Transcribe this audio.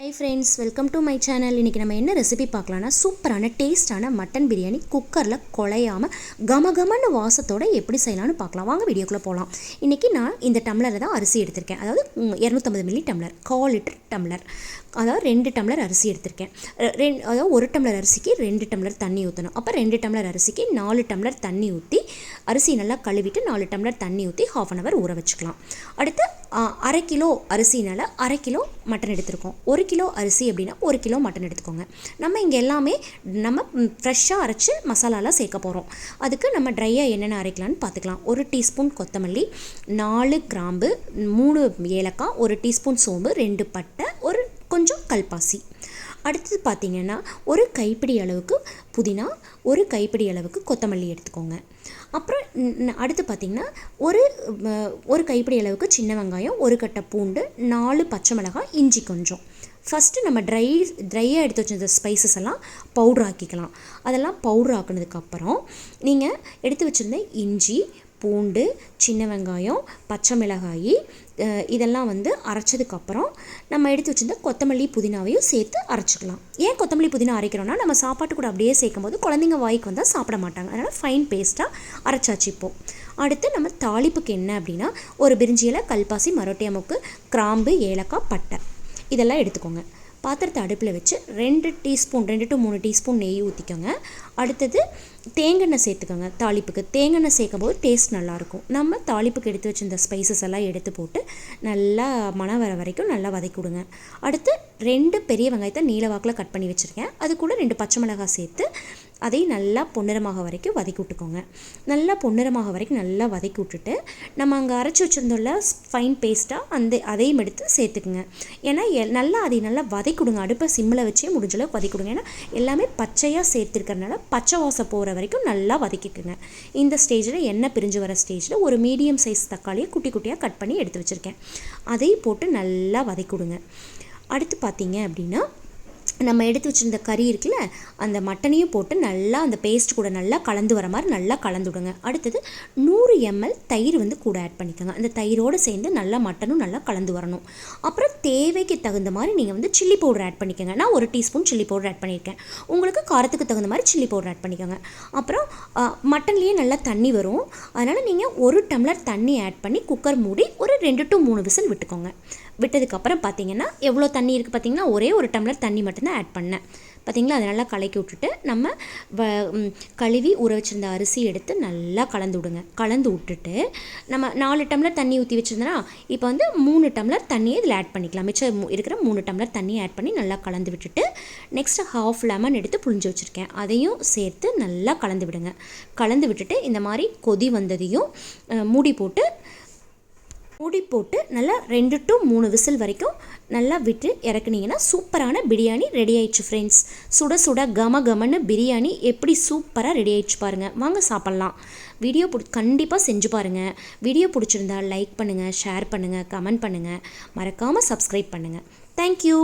Hi friends, welcome to my channel. இன்றைக்கி நம்ம என்ன ரெசிபி பார்க்கலான்னா, சூப்பரான டேஸ்ட்டான மட்டன் பிரியாணி குக்கரில் குழையாமல் கமகமன்னு வாசத்தோடு எப்படி செய்யலான்னு பார்க்கலாம். வாங்க வீடியோக்குள்ளே போகலாம். இன்றைக்கி நான் இந்த டம்ளரை தான் அரிசி எடுத்திருக்கேன். அதாவது 250 மில்லி டம்ளர், 1/4 லிட்டர் டம்ளர், அதாவது 2 டம்ளர் அரிசி எடுத்திருக்கேன். அதாவது 1 டம்ளர் அரிசிக்கு 2 டம்ளர் தண்ணி ஊற்றணும். அப்போ 2 டம்ளர் அரிசிக்கு 4 டம்ளர் தண்ணி ஊற்றி அரிசி நல்லா கழுவிட்டு 4 டம்ளர் தண்ணி ஊற்றி 1/2 hour ஊற வச்சுக்கலாம். அடுத்து 1/2 கிலோ அரிசினால் 1/2 கிலோ மட்டன் எடுத்துருக்கோம். 1 கிலோ அரிசி அப்படின்னா 1 கிலோ மட்டன் எடுத்துக்கோங்க. நம்ம இங்கே எல்லாமே நம்ம ஃப்ரெஷ்ஷாக அரைச்சி மசாலாலாம் சேர்க்க போகிறோம். அதுக்கு நம்ம ட்ரையாக என்னென்ன அரைக்கலான்னு பார்த்துக்கலாம். 1 டீஸ்பூன் கொத்தமல்லி, 4 கிராம்பு, 3 ஏலக்காய், 1 டீஸ்பூன் சோம்பு, 2 பட்டை, கொஞ்சம் கல்பாசி. அடுத்தது பார்த்திங்கன்னா 1 கைப்பிடி அளவுக்கு புதினா, 1 கைப்பிடி அளவுக்கு கொத்தமல்லி எடுத்துக்கோங்க. அப்புறம் அடுத்து பார்த்திங்கன்னா ஒரு கைப்பிடி அளவுக்கு சின்ன வெங்காயம், 1 கட்டை பூண்டு, 4 பச்சை மிளகாய், இஞ்சி கொஞ்சம். ஃபஸ்ட்டு நம்ம ட்ரையாக எடுத்து வச்சிருந்த ஸ்பைசஸ் எல்லாம் பவுட்ரு ஆக்கிக்கலாம். அதெல்லாம் பவுட்ரு ஆக்கினதுக்கப்புறம் நீங்கள் எடுத்து வச்சுருந்த இஞ்சி, பூண்டு, சின்ன வெங்காயம், பச்சை மிளகாய் இதெல்லாம் அரைச்சதுக்கப்புறம் நம்ம எடுத்து வச்சுருந்த கொத்தமல்லி புதினாவையும் சேர்த்து அரைச்சிக்கலாம். ஏன் கொத்தமல்லி புதினா அரைக்கிறோன்னா, நம்ம சாப்பாட்டு கூட அப்படியே சேர்க்கும் போது குழந்தைங்க வாய்க்கு வந்தால் சாப்பிட மாட்டாங்க. அதனால் ஃபைன் பேஸ்ட்டாக அரைச்சாச்சு. இப்போது அடுத்து நம்ம தாளிப்புக்கு என்ன அப்படின்னா, ஒரு பிரிஞ்சி இலை, கல்பாசி, மரோட்டியா மொக்கு, கிராம்பு, ஏலக்காய், பட்டை இதெல்லாம் எடுத்துக்கோங்க. பாத்திரத்தை அடுப்பில் வச்சு 2 to 3 டீஸ்பூன் நெய் ஊற்றிக்கோங்க. அடுத்தது தேங்காய் சேர்த்துக்கோங்க. தாளிப்புக்கு தேங்காய் சேர்க்கும் போது டேஸ்ட் நல்லாயிருக்கும். நம்ம தாளிப்புக்கு எடுத்து வச்சுருந்த ஸ்பைசஸ் எல்லாம் எடுத்து போட்டு நல்லா மணம் வர வரைக்கும் நல்லா வதக்கி விடுங்க. அடுத்து 2 பெரிய வெங்காயத்தை நீல வாக்கில் கட் பண்ணி வச்சுருக்கேன். அது கூட 2 பச்சை மிளகாய் சேர்த்து அதை நல்லா பொன்னிறமாக வரைக்கும் வதக்கி விட்டுக்கோங்க. நல்லா பொன்னிறமாக வரைக்கும் நல்லா வதக்கி விட்டுட்டு நம்ம அங்கே அரைச்சி வச்சுருந்தோம்ல ஃபைன் பேஸ்ட்டாக அதையும் எடுத்து சேர்த்துக்குங்க. ஏன்னா நல்லா அதை நல்லா வதக்கி விடுங்க. அடுப்பை சிம்மில் வச்சே முடிஞ்சளவுக்கு வதக்கி விடுங்க. ஏன்னா எல்லாமே பச்சையாக சேர்த்துருக்கறனால பச்சை வாசம் போகிற வரைக்கும் நல்லா வதக்கிக்குங்க. இந்த ஸ்டேஜில் எண்ணெய் பிரிஞ்சு வர ஸ்டேஜில் ஒரு மீடியம் சைஸ் தக்காளியை குட்டி குட்டியாக கட் பண்ணி எடுத்து வச்சுருக்கேன். அதை போட்டு நல்லா வதக்கி விடுங்க. அடுத்து பார்த்தீங்க அப்படின்னா, நம்ம எடுத்து வச்சுருந்த கறி இருக்குல்ல, அந்த மட்டனையும் போட்டு நல்லா அந்த பேஸ்ட் கூட நல்லா கலந்து வர மாதிரி நல்லா கலந்து விடுங்க. அடுத்தது 100 ml தயிர் கூட ஆட் பண்ணிக்கோங்க. அந்த தயிரோடு சேர்ந்து நல்லா மட்டனும் நல்லா கலந்து வரணும். அப்புறம் தேவைக்கு தகுந்த மாதிரி நீங்கள் சில்லி பவுடர் ஆட் பண்ணிக்கோங்க. நான் 1 டீஸ்பூன் சில்லி பவுடர் ஆட் பண்ணியிருக்கேன். உங்களுக்கு காரத்துக்கு தகுந்த மாதிரி சில்லி பவுடர் ஆட் பண்ணிக்கோங்க. அப்புறம் மட்டன்லேயே நல்லா தண்ணி வரும். அதனால் நீங்கள் 1 டம்ளர் தண்ணி ஆட் பண்ணி குக்கர் மூடி ஒரு 2 to 3 விசில் விட்டுக்கோங்க. விட்டதுக்கப்புறம் பார்த்தீங்கன்னா எவ்வளோ தண்ணி இருக்குது பார்த்தீங்கன்னா, ஒரே 1 டம்ளர் தண்ணி மட்டும்தான் ஆட் பண்ணேன். பார்த்திங்களா? அதை நல்லா கலக்கி விட்டுட்டு நம்ம கழுவி ஊற வச்சுருந்த அரிசி எடுத்து நல்லா கலந்து விடுங்க. கலந்து விட்டுட்டு நம்ம 4 டம்ளர் தண்ணி ஊற்றி வச்சுருந்தோன்னா, இப்போ 3 டம்ளர் தண்ணியை இதில் ஆட் பண்ணிக்கலாம். மிச்சம் இருக்கிற 3 டம்ளர் தண்ணியை ஆட் பண்ணி நல்லா கலந்து விட்டுட்டு நெக்ஸ்ட்டு 1/2 லெமன் எடுத்து புழிஞ்சு வச்சுருக்கேன். அதையும் சேர்த்து நல்லா கலந்து விடுங்க. கலந்து விட்டுட்டு இந்த மாதிரி கொதி வந்ததையும் மூடி போட்டு நல்லா 2 to 3 விசில் வரைக்கும் நல்லா விட்டு இறக்குனீங்கன்னா சூப்பரான பிரியாணி ரெடி ஆயிடுச்சு ஃப்ரெண்ட்ஸ். சுட சுட கமன்னு பிரியாணி எப்படி சூப்பராக ரெடி ஆயிடுச்சு பாருங்கள். வாங்க சாப்பிட்லாம். வீடியோ கண்டிப்பாக செஞ்சு பாருங்கள். வீடியோ பிடிச்சிருந்தா லைக் பண்ணுங்கள், ஷேர் பண்ணுங்கள், கமெண்ட் பண்ணுங்கள், மறக்காமல் சப்ஸ்கிரைப் பண்ணுங்கள். தேங்க்யூ.